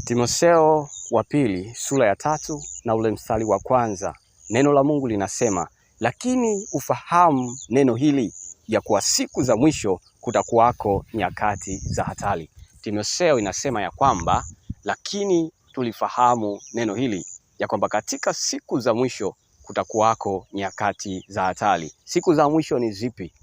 Timotheo wa pili sura ya 3 na ule mstari wa kwanza. Neno la Mungu linasema, lakini ufahamu neno hili ya kuwa siku za mwisho kutakuwako nyakati za hatari. Timotheo inasema ya kwamba lakini tulifahamu neno hili ya kwamba katika siku za mwisho kutakuwako nyakati za hatari. Siku za mwisho ni zipi?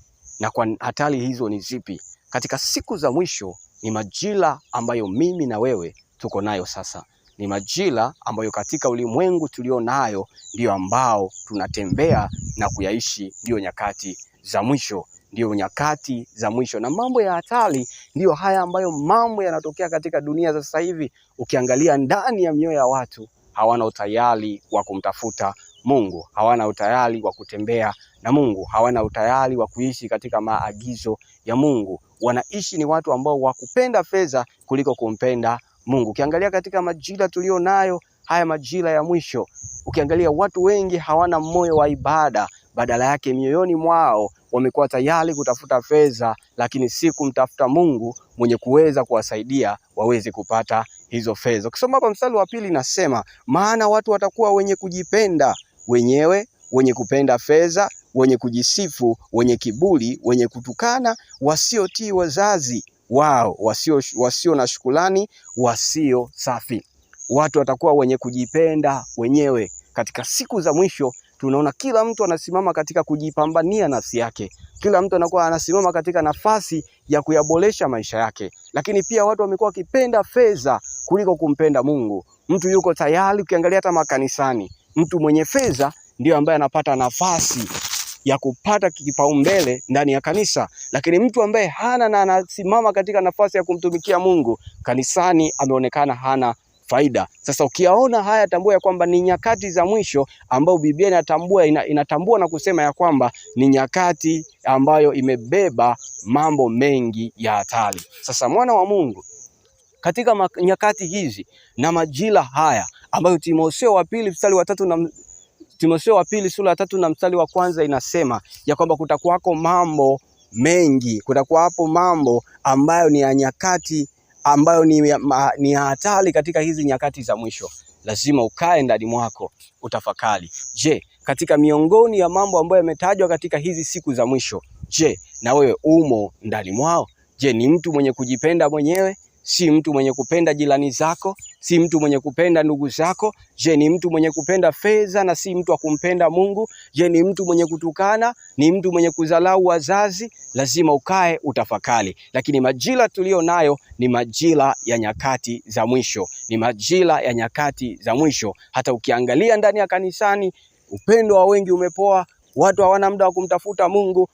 Na kwa hatari hizo ni zipi? Katika siku za mwisho ni majira ambayo mimi na wewe tuko nayo sasa. Ni majira ambayo katika ulimwengu tulio nayo ndio ambao tunatembea na kuyaishi, ndio nyakati za mwisho. Ndio nyakati za mwisho. Na mambo ya hatari ndio haya ambayo mambo yanatokea katika dunia sasa hivi. Ukiangalia ndani ya mioyo ya watu, hawana utayari wa kumtafuta Mungu, hawana utayari wa kutembea na Mungu, hawana utayari wa kuishi katika maagizo ya Mungu. Wanaishi ni watu ambao wakupenda fedha kuliko kumpenda Mungu. Ukiangalia katika majira tulio nayo, haya majira ya mwisho, ukiangalia watu wengi hawana moyo wa ibada, badala yake mioyoni mwao wamekuwa tayari kutafuta fedha, lakini si kumtafuta Mungu mwenye kuweza kuwasaidia waweze kupata hizo fedha. Ukisoma kwa mstari wa pili nasema, maana watu watakuwa wenye kujipenda wenyewe, wenye kupenda fedha, wenye kujisifu, wenye kiburi, wenye kutukana, wasiotii wazazi wao, wasio na shukrani, wasio safi. Watu watakuwa wenye kujipenda wenyewe. Katika siku za mwisho tunaona kila mtu anasimama katika kujipambania nafsi yake. Kila mtu anakuwa anasimama katika nafasi ya kuyaboresha maisha yake. Lakini pia watu wamekuwa wakipenda fedha kuliko kumpenda Mungu. Mtu yuko tayari, ukiangalia hata makanisani, mtu mwenye fedha ndio ambaye anapata nafasi ya kupata kipaumbele ndani ya kanisa. Lakini mtu ambaye hana na anasimama katika nafasi ya kumtumikia Mungu, kanisani ameonekana hana faida. Sasa ukiyaona haya, tambua ya kwamba ni nyakati za mwisho ambao Biblia inatambua na kusema ya kwamba ni nyakati ambayo imebeba mambo mengi ya hatari. Sasa mwana wa Mungu, katika nyakati hizi na majira haya ambayo Timotheo wa pili mstari wa 3 na Timotheo wa pili sura ya 3 na mstari wa kwanza inasema ya kwamba kutakuwako mambo mengi, kutakuwapo mambo ambayo ni ya nyakati ambayo ni hatari katika hizi nyakati za mwisho. Lazima ukae ndani mwako utafakari. Je, katika miongoni ya mambo ambayo yametajwa katika hizi siku za mwisho, je, na wewe umo ndani mwao? Je, ni mtu mwenye kujipenda mwenyewe? Si mtu mwenye kupenda jirani zako? Si mtu mwenye kupenda ndugu zako? Je, ni mtu mwenye kupenda fedha na si mtu wa kumpenda Mungu? Je, ni mtu mwenye kutukana? Ni mtu mwenye kudharau wazazi? Lazima ukae utafakari. Lakini majira tulio nayo ni majira ya nyakati za mwisho. Ni majira ya nyakati za mwisho. Hata ukiangalia ndani ya kanisani, upendo wa wengi umepoa. Watu hawana muda wa kumtafuta Mungu.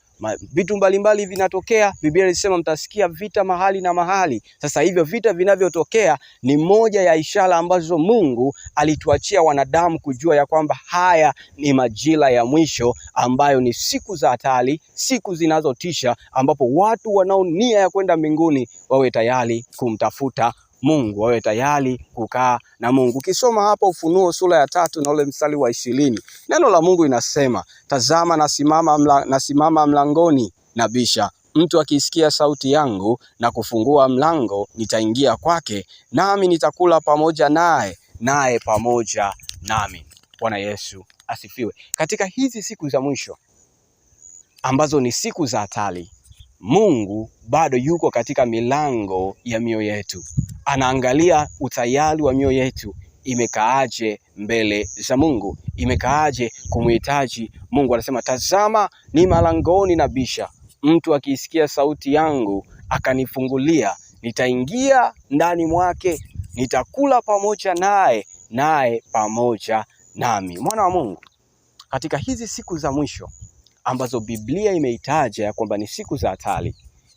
Vitu mbalimbali vinatokea. Biblia inasema mtasikia vita mahali na mahali. Sasa hivyo vita vinavyotokea ni moja ya ishara ambazo Mungu alituachia wanadamu kujua ya kwamba haya ni majira ya mwisho, ambayo ni siku za hatari, siku zinazotisha, ambapo watu wanao nia ya kwenda mbinguni wawe tayari kumtafuta Mungu, wawe tayari kukaa na Mungu. Ukisoma hapa Ufunuo sura ya 3 na ule mstari wa 20, neno la Mungu inasema, tazama nasimama mlangoni nabisha. Mtu akisikia sauti yangu na kufungua mlango, nitaingia kwake, nami nitakula pamoja naye, naye pamoja nami. Bwana Yesu asifiwe. Katika hizi siku za mwisho ambazo ni siku za hatari, Mungu bado yuko katika milango ya mioyo yetu. Anaangalia utayari wa mioyo yetu imekaaje mbele za Mungu, imekaaje kumhitaji Mungu. Anasema, tazama ni malangoni nabisha. Mtu akisikia sauti yangu akanifungulia, nitaingia ndani mwake, nitakula pamoja naye, naye pamoja nami. Mwana wa Mungu, katika hizi siku za mwisho ambazo Biblia imeitaja ya kwamba ni siku za hatari,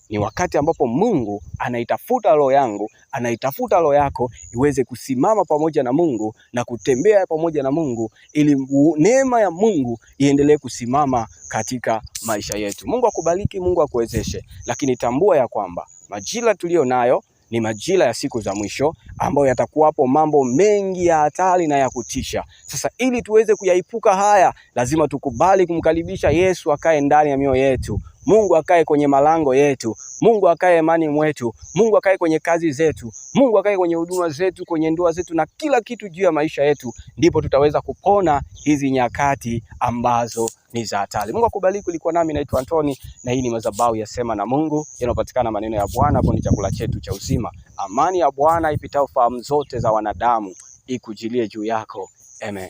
ni wakati ambapo Mungu anaitafuta roho yangu, anaitafuta roho yako iweze kusimama pamoja na Mungu na kutembea pamoja na Mungu, ili neema ya Mungu iendelee kusimama katika maisha yetu. Mungu akubariki, Mungu akuwezeshe. Lakini tambua ya kwamba majira tulio nayo ni majira ya siku za mwisho, ambayo yatakuwapo mambo mengi ya hatari na ya kutisha. Sasa ili tuweze kuyaepuka haya, lazima tukubali kumkaribisha Yesu akae ndani ya mioyo yetu. Mungu akae kwenye malango yetu, Mungu akae imani mwetu, Mungu akae kwenye kazi zetu, Mungu akae kwenye huduma zetu, kwenye ndoa zetu na kila kitu juu ya maisha yetu, ndipo tutaweza kupona hizi nyakati ambazo ni za hatari. Mungu akubariki. Ulikuwa nami naitwa Antoni, na hii ni madhabahu ya Sema na Mungu, yanapatikana maneno ya Bwana. Hapo ni chakula chetu cha uzima. Amani ya Bwana ipitao fahamu zote za wanadamu ikujilie juu yako. Amen.